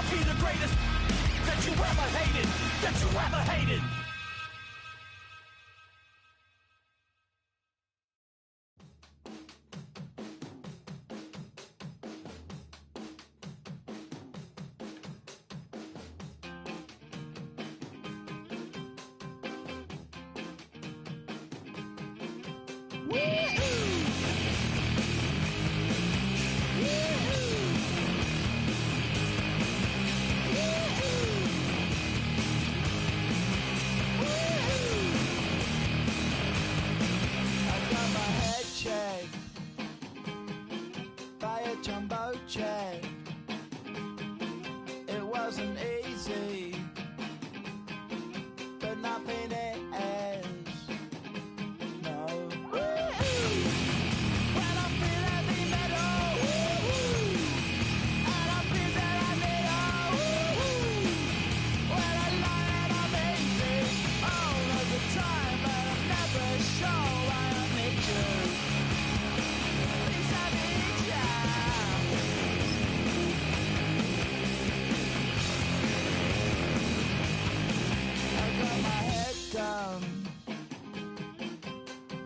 I'll be the greatest that you ever hated, that you ever hated. Jumbo check. It wasn't easy, but nothing is. No. When I feel heavy metal, and I feel that I need when I lie and I'm easy all of the time, but I'm never sure why I need you. Please I need you.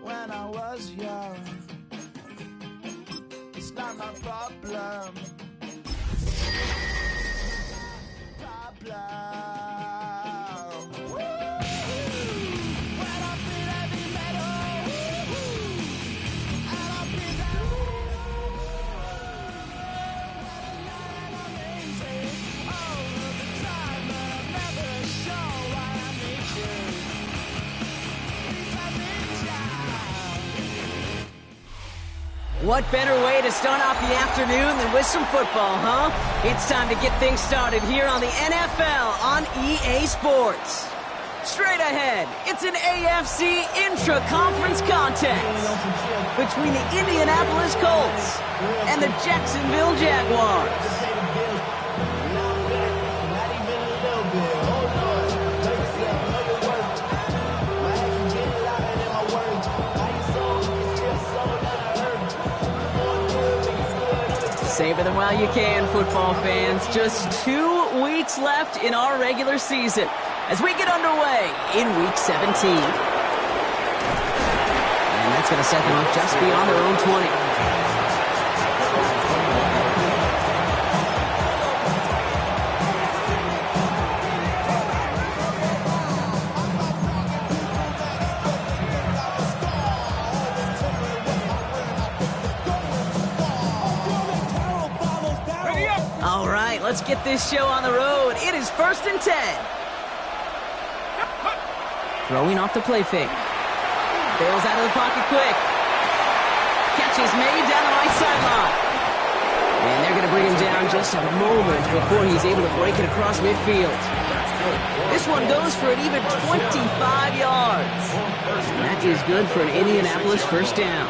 When I was young, it's not my problem. When I feel heavy metal, and I feel that I'm easy all of the time, but I'm never sure why I need you. What better way to start off the afternoon than with some football, huh? It's time to get things started here on the NFL on EA Sports. Straight ahead, it's an AFC intra-conference contest between the Indianapolis Colts and the Jacksonville Jaguars. Savor them while you can, football fans. Just 2 weeks left in our regular season as we get underway in Week 17. And that's going to set them up just beyond their own 20. Let's get this show on the road. It is 1st and 10. Throwing off the play fake. Bails out of the pocket quick. Catch is made down the right sideline. And they're going to bring him down just a moment before he's able to break it across midfield. This one goes for an even 25 yards. And that is good for an Indianapolis first down.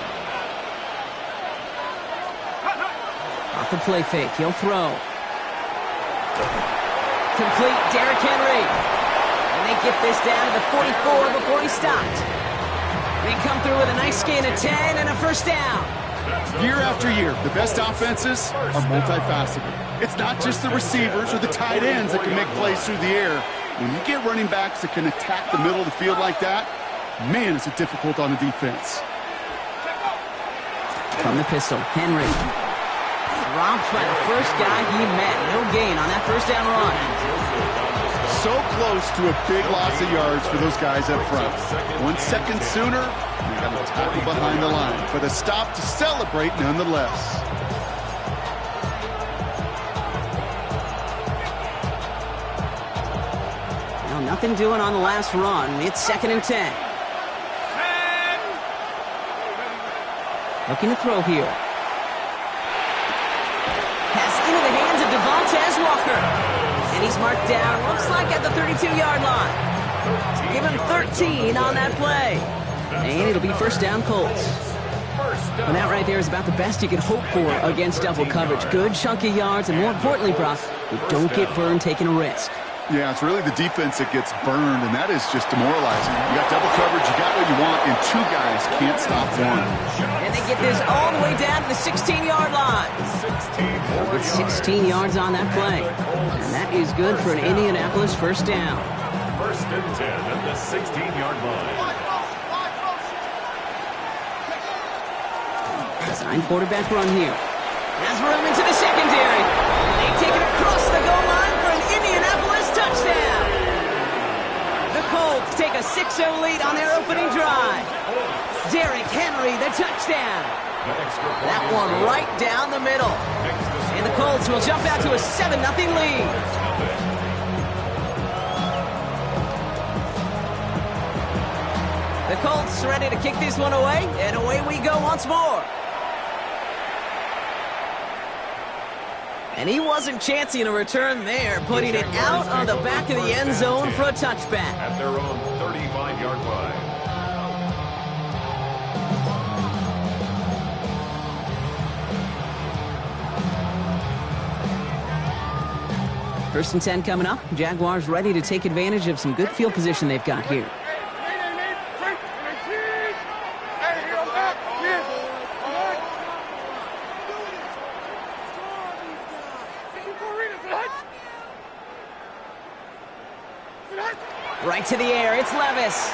Off the play fake. He'll throw. Complete, Derrick Henry. And they get this down to the 44 before he stopped. They come through with a nice gain of 10 and a first down. Year after year, the best offenses are multifaceted. It's not just the receivers or the tight ends that can make plays through the air. When you get running backs that can attack the middle of the field like that, man, is it difficult on the defense. From the pistol, Henry. Dropped by the first guy he met. No gain on that first down run. So close to a big loss of yards for those guys up front. 1 second sooner, they got a tackle behind the line. But a stop to celebrate nonetheless. Well, nothing doing on the last run. It's 2nd and 10. Looking to throw here. Into the hands of Devontae Walker. And he's marked down, looks like at the 32-yard line. Give him 13 on that play. And it'll be first down Colts. And that right there is about the best you can hope for against double coverage. Good chunky yards, and more importantly, Brock, you don't get burned taking a risk. Yeah, it's really the defense that gets burned, and that is just demoralizing. You got double coverage, you got what you want, and 2 guys can't stop one. And they get this all the way down to the 16-yard line. They'll get 16 yards on that play. And that is good for an Indianapolis first down. First and 10 at the 16-yard line. Design quarterback run here. Has room into the secondary. They take it across the goal line for an Indianapolis touchdown. The Colts take a 6-0 lead on their opening drive. Derrick Henry, the touchdown. That one right down the middle. And the Colts will jump out to a 7-0 lead. The Colts ready to kick this one away, and away we go once more. And he wasn't chancing a return there, putting it out on the back of the end zone for a touchback. At their own 35-yard line. First and 10 coming up. Jaguars ready to take advantage of some good field position they've got here. Right to the air, it's Levis.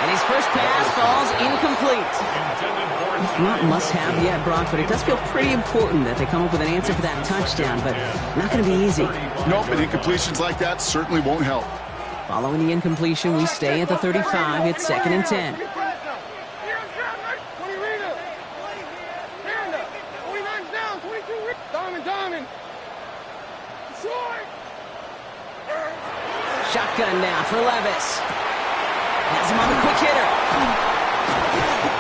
And his first pass falls incomplete. Not must-have yet, Brock, but it does feel pretty important that they come up with an answer for that touchdown, but not going to be easy. Nope, and incompletions like that certainly won't help. Following the incompletion, we stay at the 35. It's 2nd and 10. Shotgun now for Levis. Has him on the quick hitter.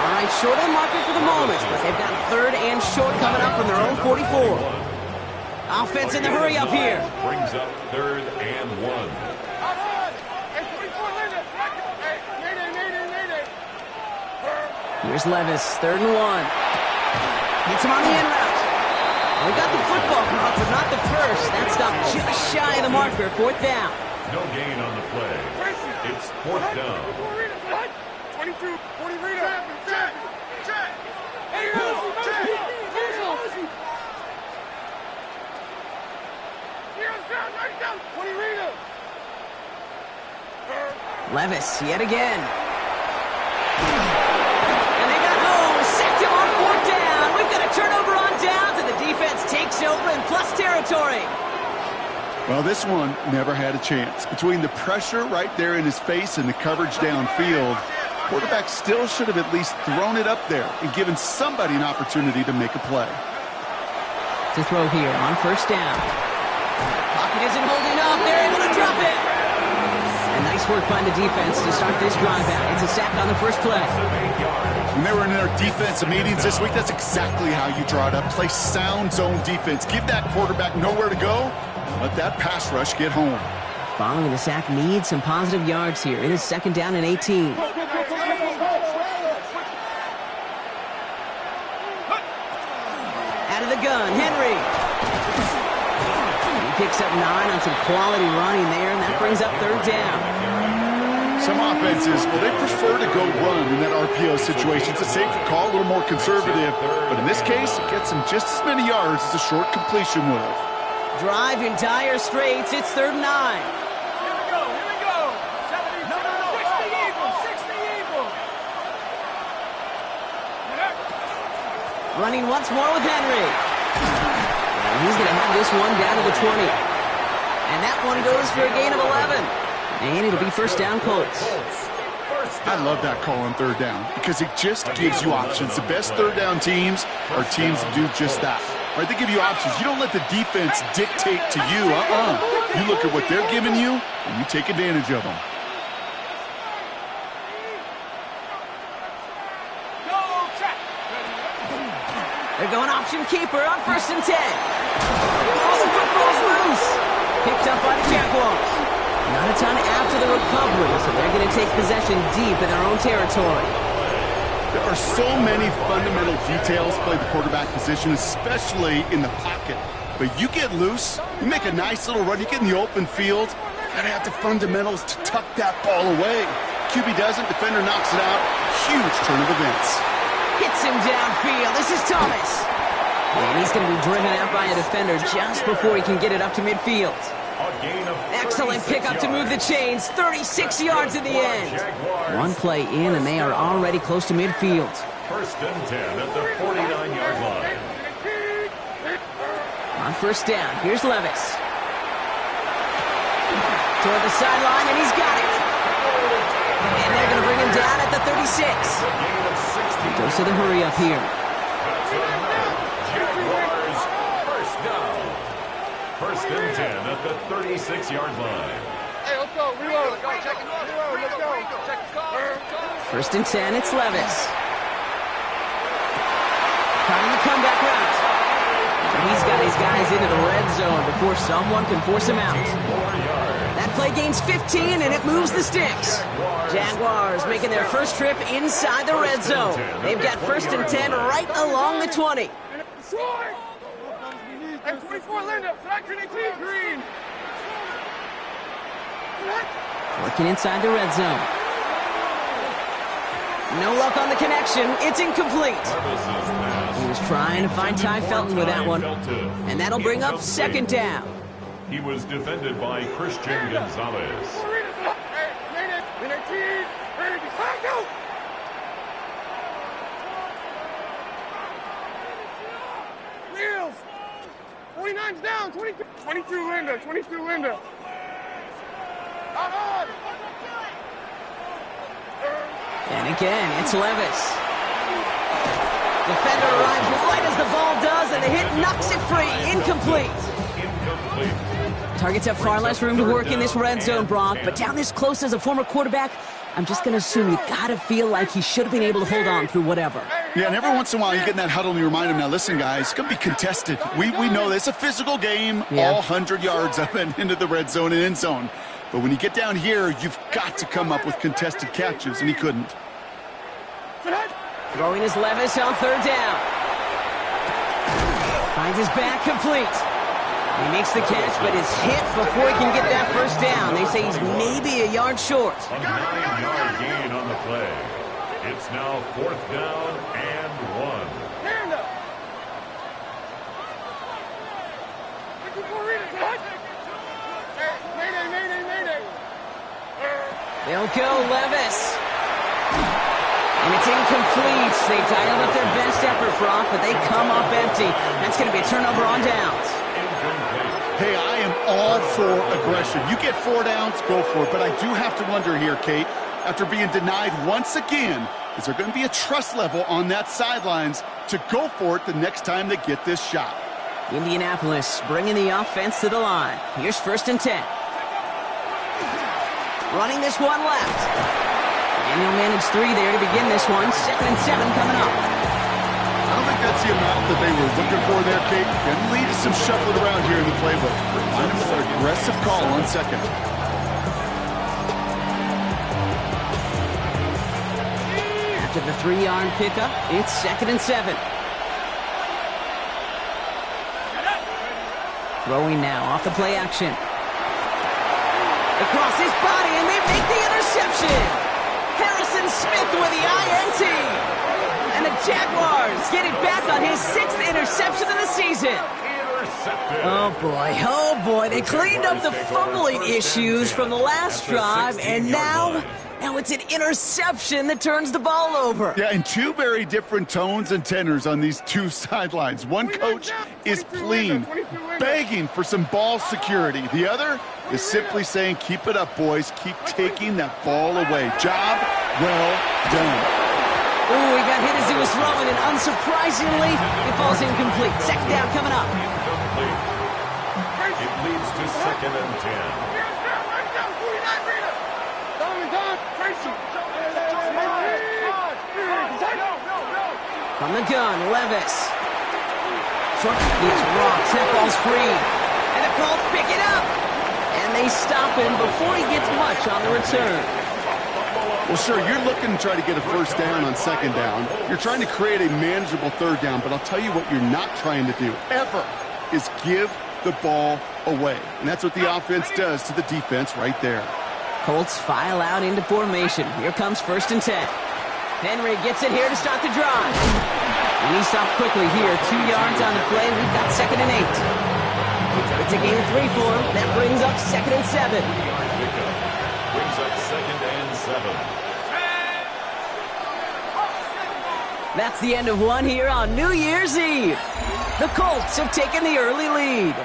All right, short of the marker for the moment, but they've got 3rd and short coming up from their own 44. Offense in the hurry up here. Brings up 3rd and 1. Here's Levis, 3rd and 1. Gets him on the in route. We got the football, but not the first. That stopped just shy of the marker, 4th down. No gain on the play. It's 4th down. 22, 40 Rita. Check. Levis, yet again. And they got home. Sacked him on 4th down. We've got a turnover on downs, and the defense takes over in plus territory. Well, this one never had a chance. Between the pressure right there in his face and the coverage downfield, quarterback still should have at least thrown it up there and given somebody an opportunity to make a play. To throw here on 1st down. Pocket isn't holding up. They're able to drop it. And nice work by the defense to start this drive out. It's a sack on the first play. When they were in their defensive meetings this week, that's exactly how you draw it up. Play sound zone defense. Give that quarterback nowhere to go. Let that pass rush get home. Following the sack needs some positive yards here. It is 2nd down and 18. Out of the gun, Henry. He picks up 9 on some quality running there, and that brings up 3rd down. Some offenses, well, they prefer to go run in that RPO situation. It's a safer call, a little more conservative. But in this case, it gets them just as many yards as a short completion would have. Drive in dire straits. It's 3rd and 9. Here we go. 60 Eagles. Running once more with Henry. And he's going to have this one down to the 20. And that one goes for a gain of 11. And it'll be 1st down Colts. I love that call on 3rd down because it just gives you options. The best 3rd down teams are teams that do just that. Right, they give you options. You don't let the defense dictate to you. You look at what they're giving you, and you take advantage of them. They're going option keeper on 1st and 10. Oh, the football's loose. Picked up by the Jaguars. Not a ton after the recovery, so they're going to take possession deep in their own territory. There are so many fundamental details play the quarterback position, especially in the pocket. But you get loose, you make a nice little run, you get in the open field, you gotta have the fundamentals to tuck that ball away. QB doesn't, defender knocks it out. Huge turn of events. Hits him downfield. This is Thomas. And he's going to be driven out by a defender just before he can get it up to midfield. Excellent pickup to move the chains. 36 yards in the end. One play in, and they are already close to midfield. First and 10 at the 49-yard line. On first down, here's Levis. Toward the sideline, and he's got it. And they're going to bring him down at the 36. Goes to the hurry up here. Jaguars, first down. First and 10 at the 36-yard line. Hey, let's go. Reload. Let's go. Check it. Reload. Let's go. Check the call. First and 10, it's Levis. Trying the comeback route. And he's got his guys into the red zone before someone can force him out. That play gains 15, and it moves the sticks. Jaguars making their first trip inside the red zone. They've got first and 10 right along the 20. And 24, Linda. Section 18, green. Working inside the red zone. No luck on the connection. It's incomplete. He was trying to find Ty Felton with that one. And that'll bring up second down. He was defended by Christian Gonzalez. Wheels. 49's down. 22. 22, Linda. 22, Linda. Out on. And again, it's Levis. Defender arrives right as the ball does, and the hit knocks it free. Incomplete. Targets have far less room to work in this red zone, Brock, but down this close as a former quarterback, I'm just going to assume you got to feel like he should have been able to hold on through whatever. Yeah, and every once in a while you get in that huddle and you remind him, now listen, guys, it's going to be contested. We know this. It's a physical game, all 100 yards up and into the red zone and end zone. But when you get down here, you've got to come up with contested catches, and he couldn't. Throwing his Levis on third down. Finds his back complete. He makes the catch, but is hit before he can get that first down. They say he's maybe a yard short. A 9-yard gain on the play. It's now fourth down and 1. Hand up. Mayday. They'll go Levis. And it's incomplete. They dialed up their best effort, Brock, but they come up empty. That's going to be a turnover on downs. Hey, I am all for aggression. You get 4 downs, go for it. But I do have to wonder here, Kate, after being denied once again, is there going to be a trust level on that sidelines to go for it the next time they get this shot? Indianapolis bringing the offense to the line. Here's first and 10. Running this one left. And he'll manage 3 there to begin this one. 2nd and 7 coming up. I don't think that's the amount that they were looking for there, Kate. Going to lead to some shuffling around here in the playbook. Find a more aggressive call on second. After the 3-yard pickup, it's 2nd and 7. Throwing now off the play action. Across his body, and they make the interception. Harrison Smith with the INT. And the Jaguars get it back on his 6th interception of the season. Oh boy, they cleaned up the fumbling issues from the last drive, and now it's an interception that turns the ball over. Yeah, and 2 very different tones and tenors on these 2 sidelines. One coach is pleading, begging for some ball security. The other is simply saying, keep it up, boys. Keep taking that ball away. Job well done. Ooh, he got hit as he was throwing, and unsurprisingly, it falls incomplete. Second down coming up. It leads to 2nd and 10. From the gun, Levis. Short, he's rocked. That ball's free. And the Colts pick it up. And they stop him before he gets much on the return. Well, sure, you're looking to try to get a first down on second down. You're trying to create a manageable third down, but I'll tell you what you're not trying to do, ever, is give the ball away. And that's what the offense does to the defense right there. Colts file out into formation. Here comes first and 10. Henry gets it here to start the drive. And he stopped quickly here. 2 yards on the play. We've got 2nd and 8. It's a gain of 3 for him. That brings up 2nd and 7. Brings up 2nd and 7. That's the end of one here on New Year's Eve. The Colts have taken the early lead.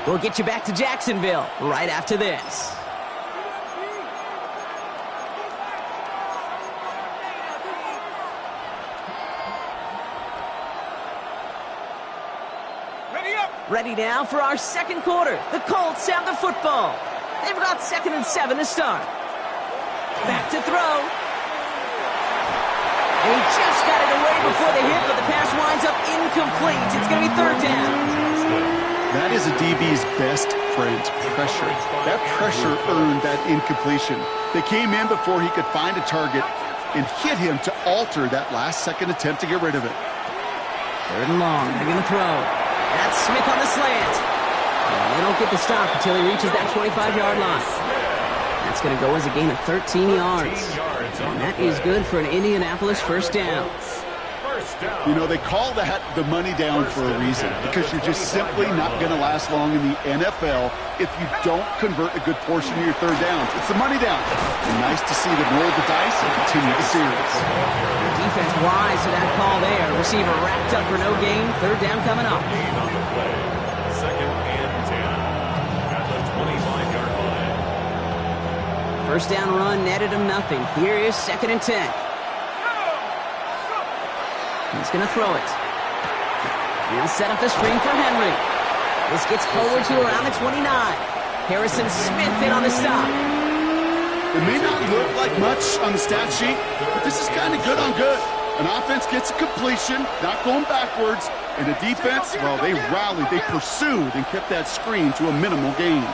We'll get you back to Jacksonville right after this. Ready now for our second quarter. The Colts have the football. They've got 2nd and 7 to start. Back to throw. And he just got it away before the hit, but the pass winds up incomplete. It's going to be 3rd down. That is a DB's best friend, pressure. That pressure earned that incompletion. They came in before he could find a target and hit him to alter that last-second attempt to get rid of it. 3rd and long. They're going to throw. That's Smith on the slant. And they don't get the stop until he reaches that 25-yard line. That's going to go as a gain of 13 yards. And that is good for an Indianapolis first down. You know, they call that the money down for a reason, because you're just simply not going to last long in the NFL if you don't convert a good portion of your 3rd downs. It's the money down. And nice to see them roll the dice and continue the series. The defense wise to that call there. Receiver wrapped up for no gain. 3rd down coming up. Gain on the play. 2nd and 10 at the 25-yard line. First down run netted him nothing. Here is 2nd and 10. He's going to throw it. He'll set up the screen for Henry. This gets forward to around the 29. Harrison Smith in on the stop. It may not look like much on the stat sheet, but this is kind of good on good. An offense gets a completion, not going backwards, and the defense, well, they rallied, they pursued, and kept that screen to a minimal gain.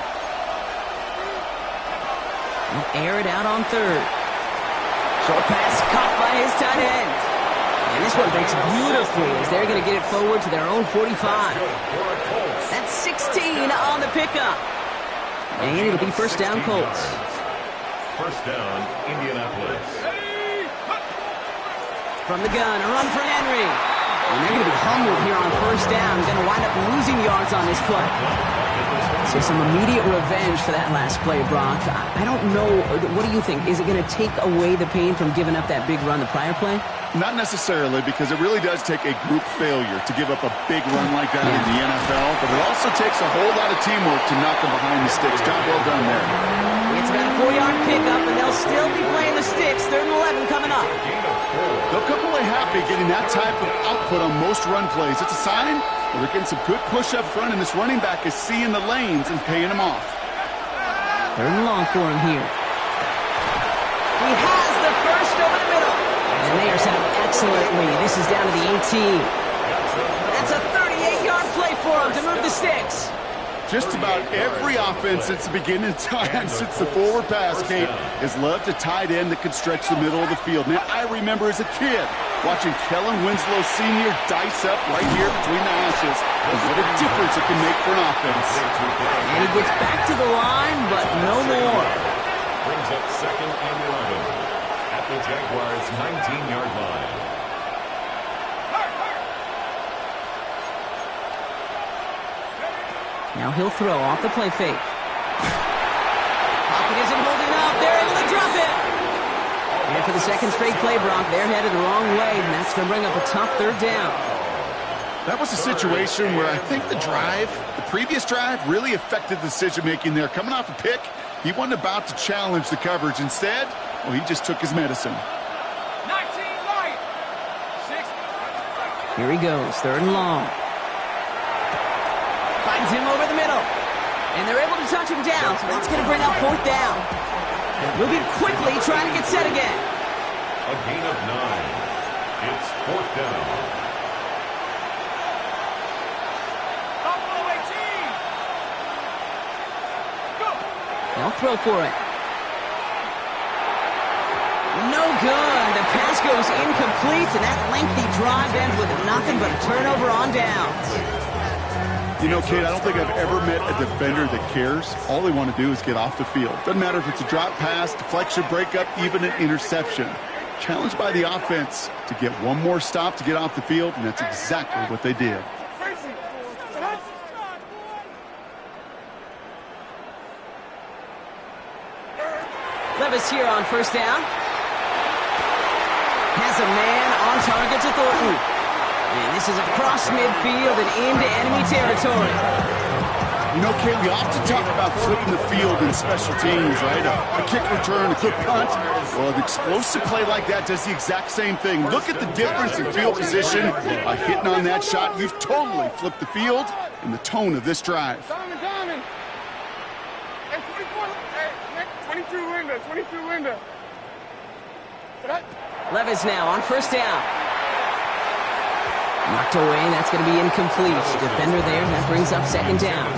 He'll air it out on 3rd. Short pass caught by his tight end. And this one breaks beautifully as they're going to get it forward to their own 45. That's 16 on the pickup. And it'll be first down Colts. First down, Indianapolis. From the gun, a run for Henry. And they're going to be humbled here on first down. Going to wind up losing yards on this play. So some immediate revenge for that last play, Brock. I don't know. What do you think? Is it going to take away the pain from giving up that big run the prior play? Not necessarily, because it really does take a group failure to give up a big run like that in the NFL, but it also takes a whole lot of teamwork to knock them behind the sticks. Job well done there. It's about a 4-yard pickup, and they'll still be playing the sticks. 3rd and 11 coming up. They'll come away happy getting that type of output on most run plays. It's a sign that they're getting some good push up front, and this running back is seeing the lanes and paying them off. 3rd and long for him here. He has the first over the middle. And they are set up excellently. This is down to the 18. That's a 38-yard play for him to move the sticks. Just about every offense since the beginning of time, since the forward pass, Kate, has loved a tight end that can stretch the middle of the field. Now, I remember as a kid watching Kellen Winslow Sr. dice up right here between the hashes. And what a difference it can make for an offense. And he gets back to the line, but no more. Brings up 2nd and 11 at the Jaguars' 19-yard line. Now he'll throw off the play fake. Pocket isn't holding up. They're able to drop it. And for the second straight play, Brock, they're headed the wrong way, and that's going to bring up a tough 3rd down. That was a situation where I think the previous drive, really affected the decision-making there. Coming off a pick, he wasn't about to challenge the coverage. Instead, well, he just took his medicine. 19 right. 6. Here he goes, 3rd and long. Finds him over the middle. And they're able to touch him down, so that's going to bring up 4th down. Moving quickly, trying to get set again. A gain of 9. It's 4th down. Buffalo 18. Go. They'll throw for it. No good. The pass goes incomplete, and that lengthy drive ends with nothing but a turnover on downs. You know, Kate, I don't think I've ever met a defender that cares. All they want to do is get off the field. Doesn't matter if it's a drop pass, deflection, breakup, even an interception. challenged by the offense to get one more stop to get off the field, and that's exactly what they did. Levis here on first down. Has a man on target to Thornton. And this is across midfield and into enemy territory. You know, Kate, we often talk about flipping the field in special teams, right? A kick return, a good punt. Well, an explosive play like that does the exact same thing. Look at the difference in field position. By hitting on that shot, you've totally flipped the field and the tone of this drive. Diamond. Hey, 22 window, 22 window. Levis now on first down. Knocked away, and that's going to be incomplete. Defender there, that brings up second down.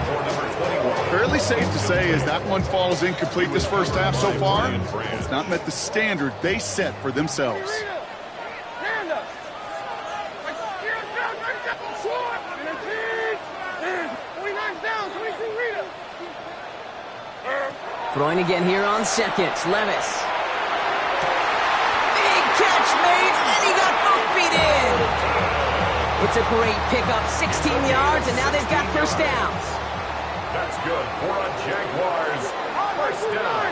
Fairly safe to say as that one falls incomplete this first half so far, it's not met the standard they set for themselves. Throwing again here on second. Levis. Big catch made, and he got both feet in. It's a great pickup, 16 yards, and now they've got first down. That's good for a Jaguars first down.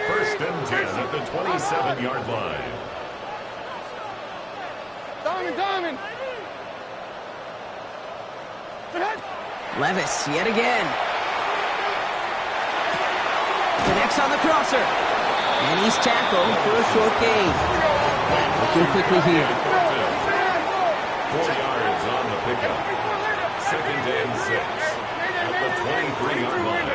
First and 10 at the 27-yard line. Diamond. Levis yet again. Connects on the crosser. And he's tackled for a short gain. Looking quickly here. 4 yards on the pickup. Second and 6 at the 23-yard line.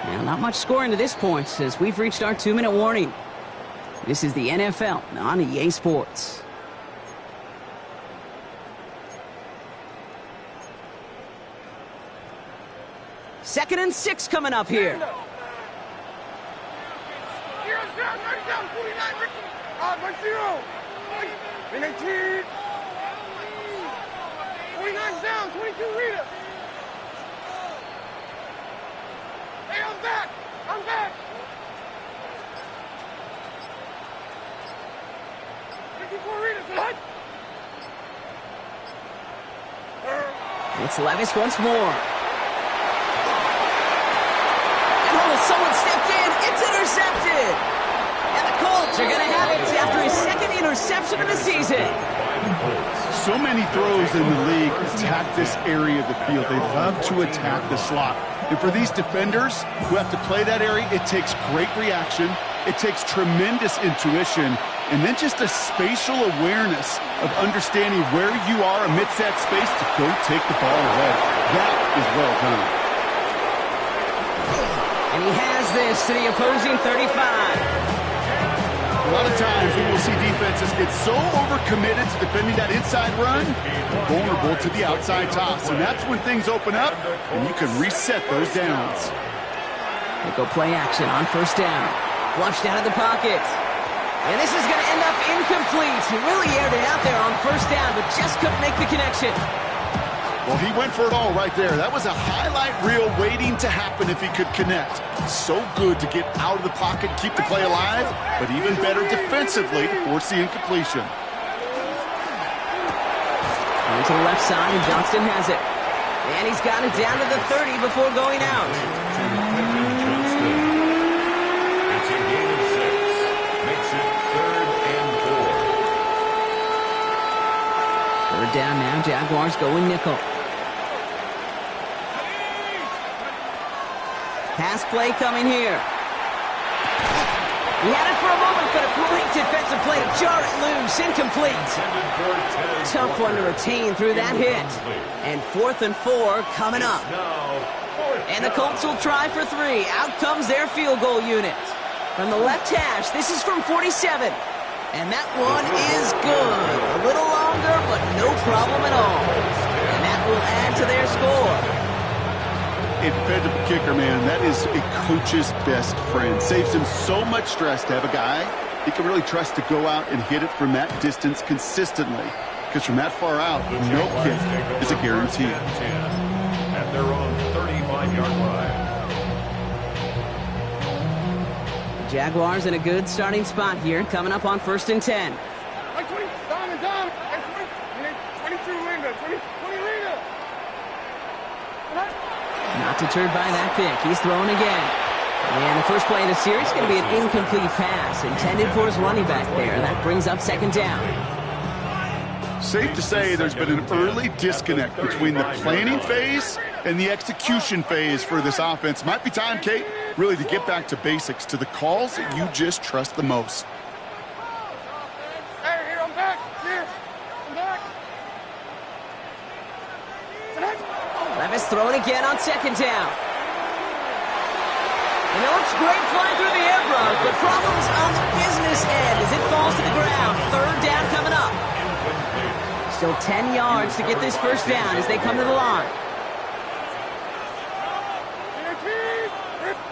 Now, not much scoring to this point as we've reached our 2-minute warning. This is the NFL on EA Sports. Second and 6 coming up here. Down, 22 Rita. Hey, I'm back. 54 Rita, son. It's Levis once more. And someone stepped in. It's intercepted. And the Colts are going to have it after his second interception of the season. So many throws in the league attack this area of the field. They love to attack the slot. And for these defenders who have to play that area, it takes great reaction. It takes tremendous intuition. And then just a spatial awareness of understanding where you are amidst that space to go take the ball away. That is well done. And he has this to the opposing 35. A lot of times we will see defenses get so overcommitted to defending that inside run, vulnerable to the outside toss. And that's when things open up, and you can reset those downs. They go play action on first down. Flushed out of the pocket. And this is going to end up incomplete. He really aired it out there on first down, but just couldn't make the connection. Well, he went for it all right there. That was a highlight reel waiting to happen if he could connect. So good to get out of the pocket, keep the play alive, but even better defensively to force the incompletion. Going to the left side, and Johnston has it. And he's got it down to the 30 before going out. It's a gain of 6. Makes it 3rd and 4. Third down now, Jaguars going nickel. Pass play coming here. He had it for a moment, but a great defensive play to jar it loose. Incomplete. Tough one to retain through that hit. And 4th and 4 coming up. And the Colts will try for 3. Out comes their field goal unit. From the left hash, this is from 47. And that one is good. A little longer, but no problem at all. And that will add to their score. A dependable kicker, man, that is a coach's best friend. Saves him so much stress to have a guy he can really trust to go out and hit it from that distance consistently. Because from that far out, no kick is a guarantee. At their own 35-yard line. Jaguars in a good starting spot here, coming up on 1st and 10. Like 20, Dom and Dom. Like 22 Linda. 20 Linda. Not deterred by that pick. He's throwing again. And the first play of the series is going to be an incomplete pass intended for his running back there. That brings up 2nd down. Safe to say there's been an early disconnect between the planning phase and the execution phase for this offense. Might be time, Kate, really to get back to basics, to the calls that you just trust the most. Hey, here, I'm back. Here, I'm back. Levis throwing again on 2nd down. And it looks great flying through the air, Brock, but problems on the business end as it falls to the ground. 3rd down coming up. Still 10 yards to get this first down as they come to the line.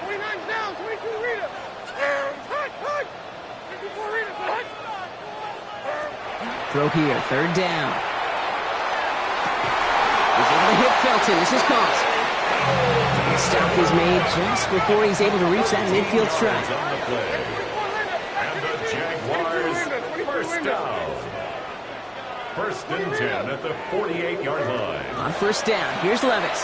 29's down, 22 Rita. Hut. 54 Rita, hut. Throw here, 3rd down. He's able to hit Felton. This is caught. The stop is made just before he's able to reach that midfield strike. And the Jaguars, first down. 1st and 10 at the 48-yard line. On 1st down, here's Levis.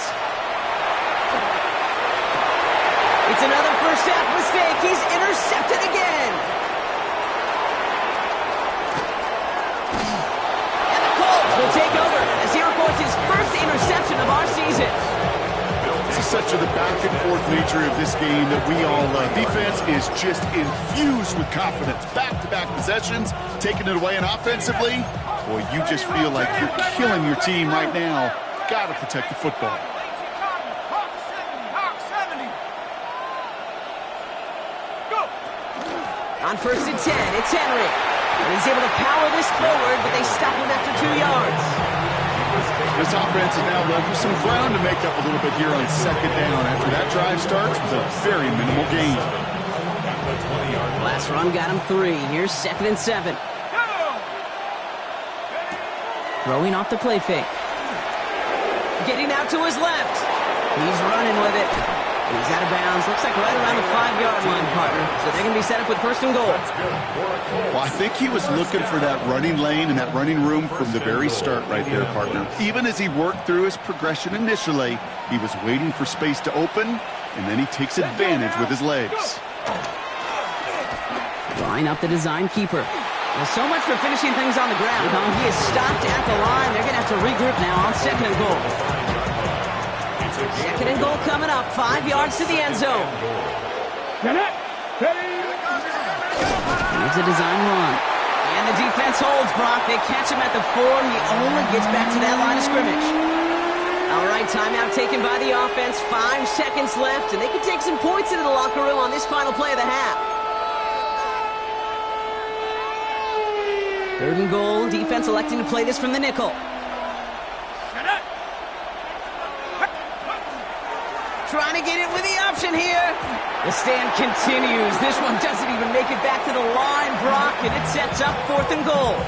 It's another first half mistake. He's intercepted again. And the Colts will take over as he records his first interception of our season. This is such the back-and-forth nature of this game that we all love. Defense is just infused with confidence. Back-to-back possessions, taking it away, and offensively, boy, you just feel like you're killing your team right now. Got to protect the football. On 1st and 10, it's Henry. And he's able to power this forward, but they stop him after 2 yards. This offense is now left with some ground to make up a little bit here on 2nd down after that drive starts with a very minimal gain. Last run got him 3. Here's 2nd and 7. Throwing off the play fake. Getting out to his left. He's running with it. He's out of bounds. Looks like right around the 5-yard line, partner. So they're going to be set up with 1st and goal. Well, I think he was looking for that running lane and that running room from the very start right there, partner. Even as he worked through his progression initially, he was waiting for space to open, and then he takes advantage with his legs. Line up the design keeper. Well, so much for finishing things on the ground, huh? He is stopped at the line. They're going to have to regroup now on 2nd and goal. 2nd and goal coming up. 5 yards to the end zone. Here's a design run. And the defense holds, Brock. They catch him at the 4. He only gets back to that line of scrimmage. All right, timeout taken by the offense. 5 seconds left, and they can take some points into the locker room on this final play of the half. 3rd and goal. Defense electing to play this from the nickel. Trying to get it with the option here. The stand continues. This one doesn't even make it back to the line, Brock, and it sets up 4th and goal.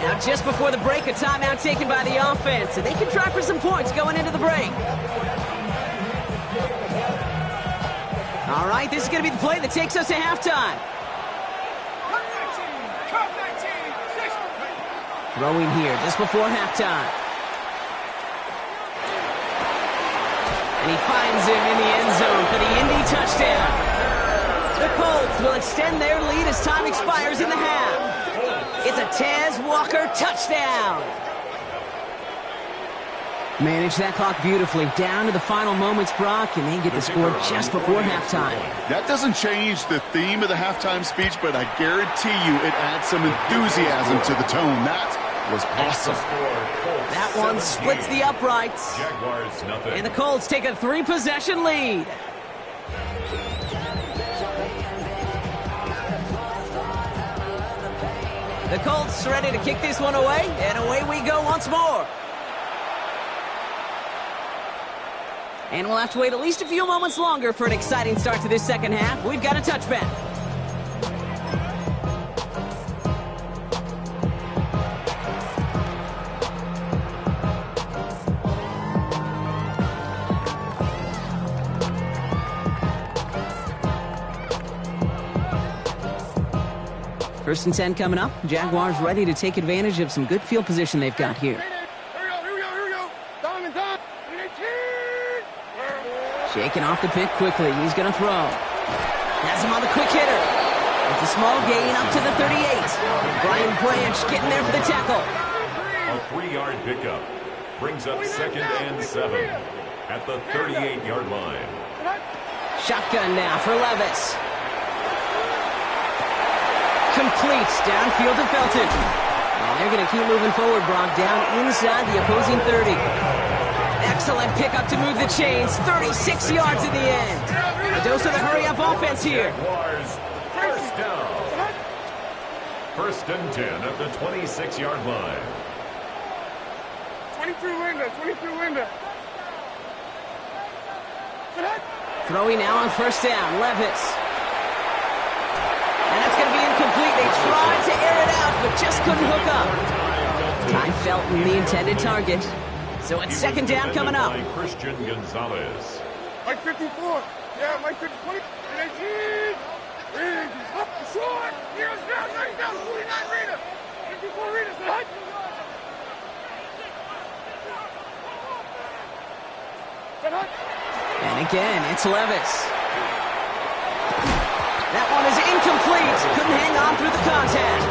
Now, just before the break, a timeout taken by the offense, and they can try for some points going into the break. All right, this is going to be the play that takes us to halftime. Throwing here just before halftime. And he finds him in the end zone for the Indy touchdown. The Colts will extend their lead as time expires in the half. It's a Tez Walker touchdown. Manage that clock beautifully down to the final moments, Brock, and they get the score just before halftime. That doesn't change the theme of the halftime speech, but I guarantee you it adds some enthusiasm to the tone. That was awesome. That one splits the uprights. Jaguars, nothing. And the Colts take a 3-possession lead. The Colts ready to kick this one away, and away we go once more. And we'll have to wait at least a few moments longer for an exciting start to this second half. We've got a touchback. First and 10 coming up. Jaguars ready to take advantage of some good field position they've got here. Here we go. Dom. Shaking off the pick quickly. He's going to throw. Has him on the quick hitter. It's a small gain up to the 38. Brian Branch getting there for the tackle. A 3-yard pickup brings up 2nd and 7 at the 38-yard line. Shotgun now for Levis. Complete downfield to Felton. And they're going to keep moving forward, Brock, down inside the opposing 30. Excellent pickup to move the chains. 36 yards in the end. A dose of the hurry-up offense here. Jaguars, first down. First and 10 at the 26-yard line. 22 Linda. Throwing now on first down. Levis. And that's going to be incomplete. They tried to air it out, but just couldn't hook up. Ty Felton, the intended target. So it's second down coming up. Christian Gonzalez. Mike 54. Yeah, Mike 50. 20. 18. Up short. Here's down. 49 Rita. 54 Rita. Hut. And again, it's Levis. That one is incomplete. Couldn't hang on through the contact.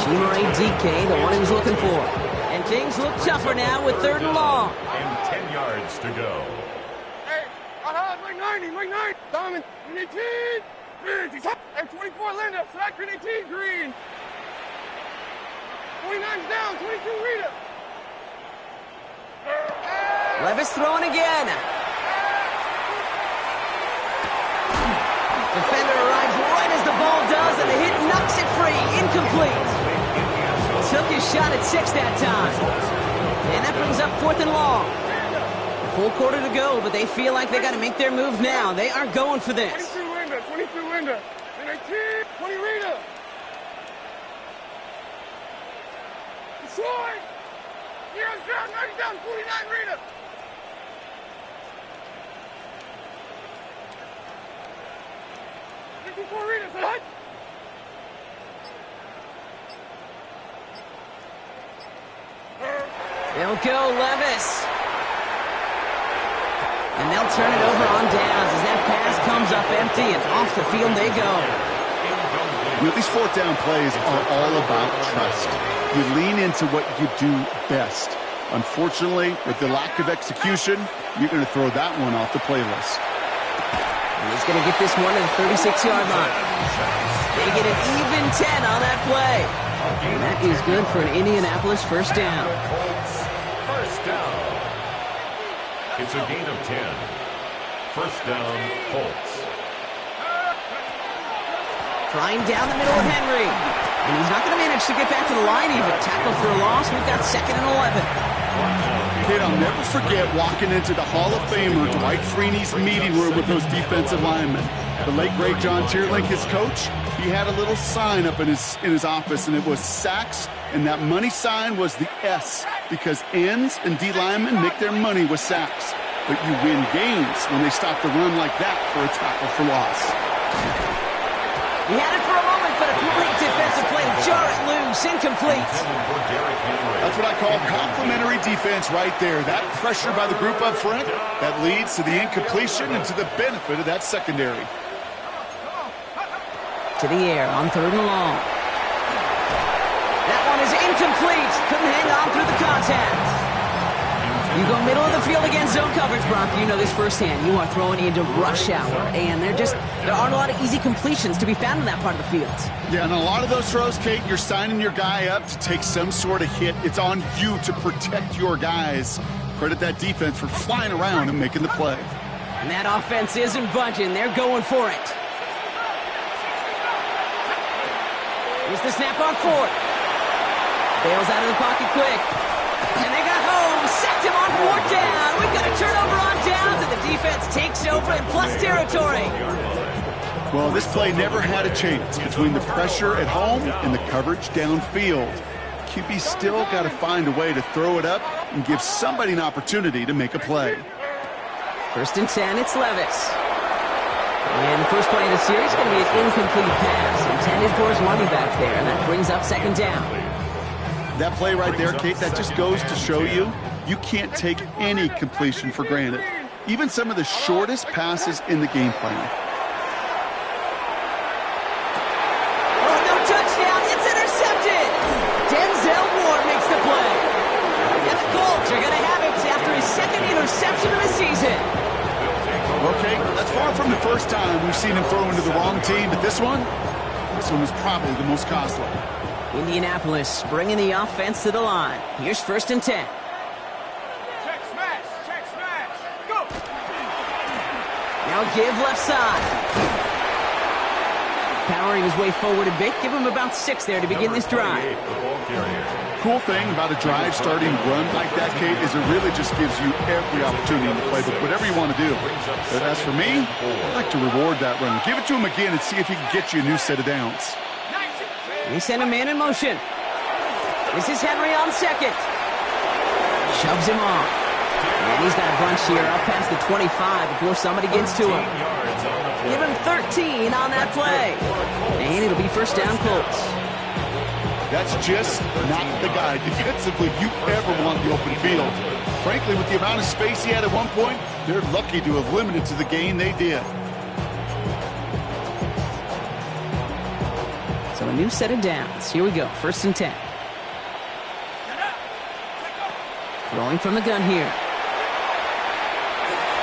Chimere DK, the one he was looking for. And things look tougher now with 3rd and long. And 10 yards to go. Hey, Mike 90. Diamond. 18. And 24 Linda. Slack 18 Green. 29's down. 22 Rita. Levis throwing again. Defender arrives right as the ball does, and the hit knocks it free. Incomplete. Took his shot at 6 that time. And that brings up 4th and long. A full quarter to go, but they feel like they got to make their move now. They are going for this. 22 Linda. 19. 20 Rita. Short. Here's down. 90 down. 49 Rita. They'll go Levis. And they'll turn it over on downs as that pass comes up empty and off the field they go. You know, these 4th down plays are all about trust. You lean into what you do best. Unfortunately, with the lack of execution, you're going to throw that one off the playlist. And he's going to get this one to the 36-yard line. They get an even 10 on that play. And that is good for an Indianapolis first down. First down. It's a gain of 10. First down, Colts. Trying down the middle of Henry. And he's not going to manage to get back to the line even. Tackle for a loss. We've got 2nd and 11. Kid, I'll never forget walking into the Hall of Famer Dwight Freeney's meeting room with those defensive linemen. The late, great John Tierlink, his coach, he had a little sign up in his office, and it was sacks, and that money sign was the S, because ends and D linemen make their money with sacks. But you win games when they stop the run like that for a tackle for loss. He had it for a moment, but a great defensive play to jar it loose, incomplete. That's what I call complimentary defense right there. That pressure by the group up front, that leads to the incompletion and to the benefit of that secondary. To the air on 3rd and long. That one is incomplete. Couldn't hang on through the contact. You go middle of the field against zone coverage, Brock. You know this firsthand. You are throwing into rush hour, and there aren't a lot of easy completions to be found in that part of the field. Yeah, and a lot of those throws, Kate, you're signing your guy up to take some sort of hit. It's on you to protect your guys. Credit that defense for flying around and making the play. And that offense isn't budging. They're going for it. Here's the snap on 4th. Bails out of the pocket quick. And they got home. Sacked him on 4th down. We've got a turnover on downs, and the defense takes over in plus territory. Well, this play never had a chance between the pressure at home and the coverage downfield. QB still got to find a way to throw it up and give somebody an opportunity to make a play. 1st and 10, it's Levis. And the first play of the series is going to be an incomplete pass. intended for his running back there, and that brings up second down. That play right there, Kate, that just goes to show you, you can't take any completion for granted. Even some of the shortest passes in the game plan. Oh, no touchdown. It's intercepted. Denzel Ward makes the play. And the Colts are going to have it after his second interception of the season. Okay, that's far from the first time we've seen him throw into the wrong team, but this one was probably the most costly. Indianapolis bringing the offense to the line. Here's 1st and 10. Check smash, go! Now give left side. Powering his way forward a bit. Give him about 6 there to begin this drive. Cool thing about a drive starting run like that, Kate, is it really just gives you every opportunity in the playbook, whatever you want to do. But as for me, I'd like to reward that run. Give it to him again and see if he can get you a new set of downs. They send a man in motion. This is Henry on second. Shoves him off. And he's got a bunch here up past the 25 before somebody gets to him. Give him 13 on that play. And it'll be 1st down Colts. That's just not the guy defensively you ever want in the open field. Frankly, with the amount of space he had at one point, they're lucky to have limited to the gain they did. So a new set of downs. Here we go. 1st and 10. Throwing from the gun here.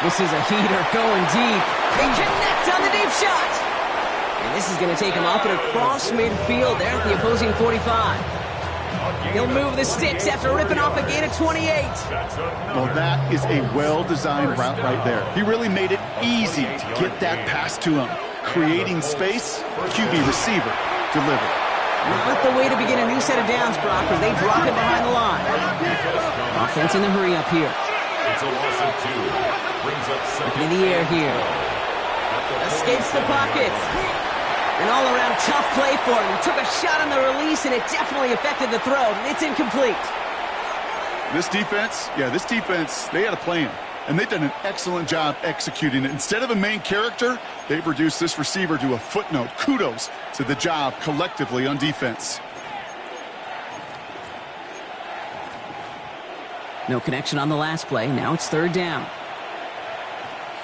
This is a heater going deep. They connect on the deep shot. And this is going to take him up and across midfield there at the opposing 45. He'll move the sticks after ripping off a gain of 28. Well, that is a well-designed route right there. He really made it easy to get that pass to him. Creating space, QB receiver delivered. Not the way to begin a new set of downs, Brock, as they drop it behind the line. Offense in the hurry up here. It's a loss of 2. Brings up second. Looking in the air here. Escapes the pocket. An all-around tough play for him. He took a shot on the release, and it definitely affected the throw. It's incomplete. This defense, they had a plan. And they've done an excellent job executing it. Instead of a main character, they've reduced this receiver to a footnote. Kudos to the job collectively on defense. No connection on the last play. Now it's 3rd down.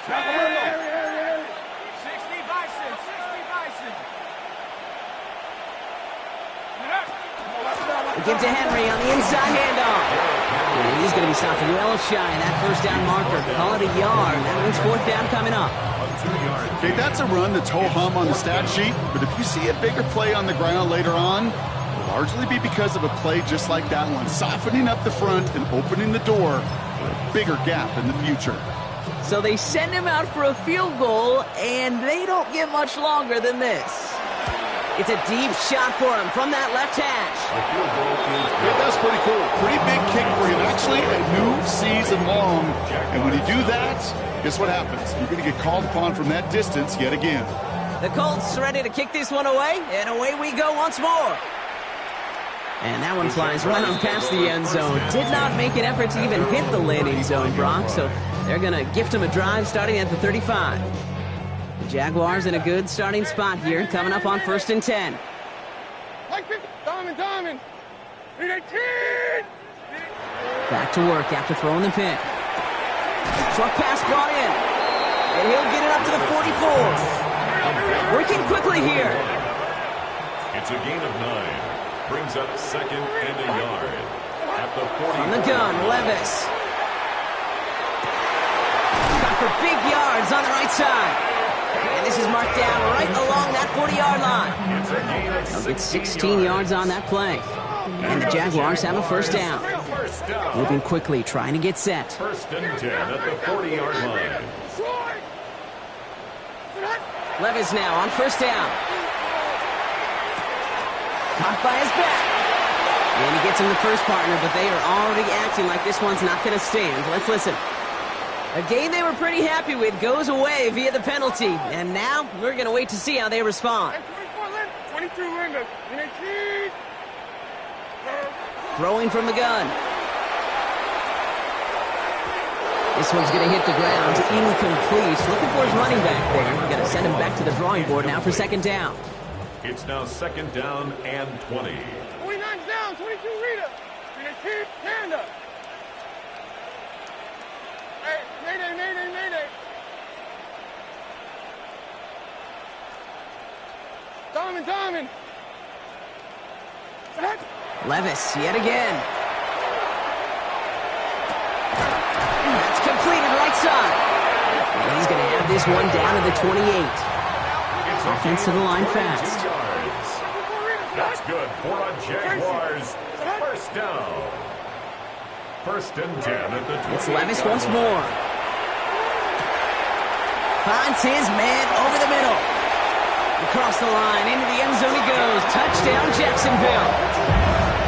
60 Bison. They give to Henry on the inside handoff. And he's going to be stopped well shy of that 1st down marker. Call it a yard. That means 4th down coming up. Okay, that's a run that's ho-hum on the stat sheet, but if you see a bigger play on the ground later on, it'll largely be because of a play just like that one, softening up the front and opening the door for a bigger gap in the future. So they send him out for a field goal, and they don't get much longer than this. It's a deep shot for him from that left hash. Yeah, that's pretty cool. Pretty big kick for him. Actually, a new season long. And when you do that, guess what happens? You're going to get called upon from that distance yet again. The Colts ready to kick this one away, and away we go once more. And that one flies right on past the end zone. Did not make an effort to even hit the landing zone, Brock, so they're going to gift him a drive starting at the 35. The Jaguars in a good starting spot here, coming up on 1st and 10. Diamond. 18. Back to work after throwing the pick. Short pass brought in. And he'll get it up to the 44. Working quickly here. It's a gain of 9. Brings up 2nd and a yard. At the 40. On the gun, Levis. Got for big yards on the right side. And this is marked down right along that 40-yard line. They'll get 16 yards on that play. And the Jaguars have a 1st down. Moving quickly, trying to get set. 1st and 10 at the 40-yard line. Levis now on 1st down. Caught by his back. And he gets him the first partner, but they are already acting like this one's not going to stand. Let's listen. A game they were pretty happy with goes away via the penalty. And now we're going to wait to see how they respond. 22 Linda. 18. Throwing from the gun. This one's going to hit the ground. Incomplete. Looking for his running back there. Going to send him back to the drawing board now for 2nd down. It's now 2nd down and 20. 29's down, 22 Rita. Hand up. Hey, mayday. Diamond. Levis, yet again. That's completed right side. And he's going to have this one down to the 28. Offense to the line fast. That's good for a Jaguars. First down. 1st and 10 at the 20. It's Levis once more. Finds his man over the middle. Across the line, into the end zone he goes. Touchdown, Jacksonville.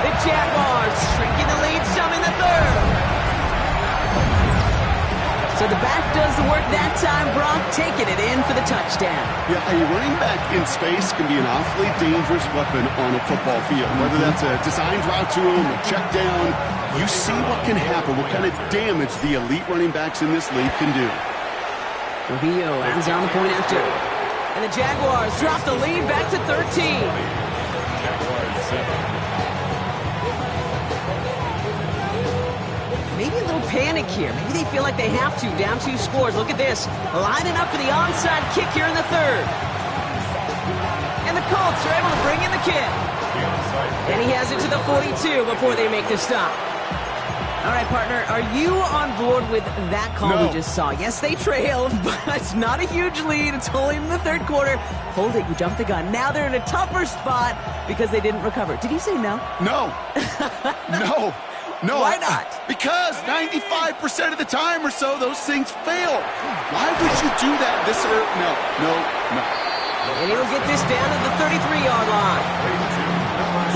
The Jaguars shrinking the lead some in the 3rd. So the back does the work that time, Brock, taking it in for the touchdown. Yeah, a running back in space can be an awfully dangerous weapon on a football field. Whether that's a designed route to him, a check down, you see what can happen, what kind of damage the elite running backs in this league can do. Trujillo ends on the point after. And the Jaguars drop the lead back to 13. Jaguars 7. Maybe a little panic here. Maybe they feel like they have to. Down 2 scores. Look at this. Lining up for the onside kick here in the 3rd. And the Colts are able to bring in the kick. And he has it to the 42 before they make the stop. All right, partner, are you on board with that call we just saw? Yes, they trailed, but it's not a huge lead. It's only in the 3rd quarter. Hold it, you jumped the gun. Now they're in a tougher spot because they didn't recover. Did you say no? No. No. Why not? Because 95% of the time or so, those things fail. Why would you do that this early? No. And he'll get this down to the 33-yard line.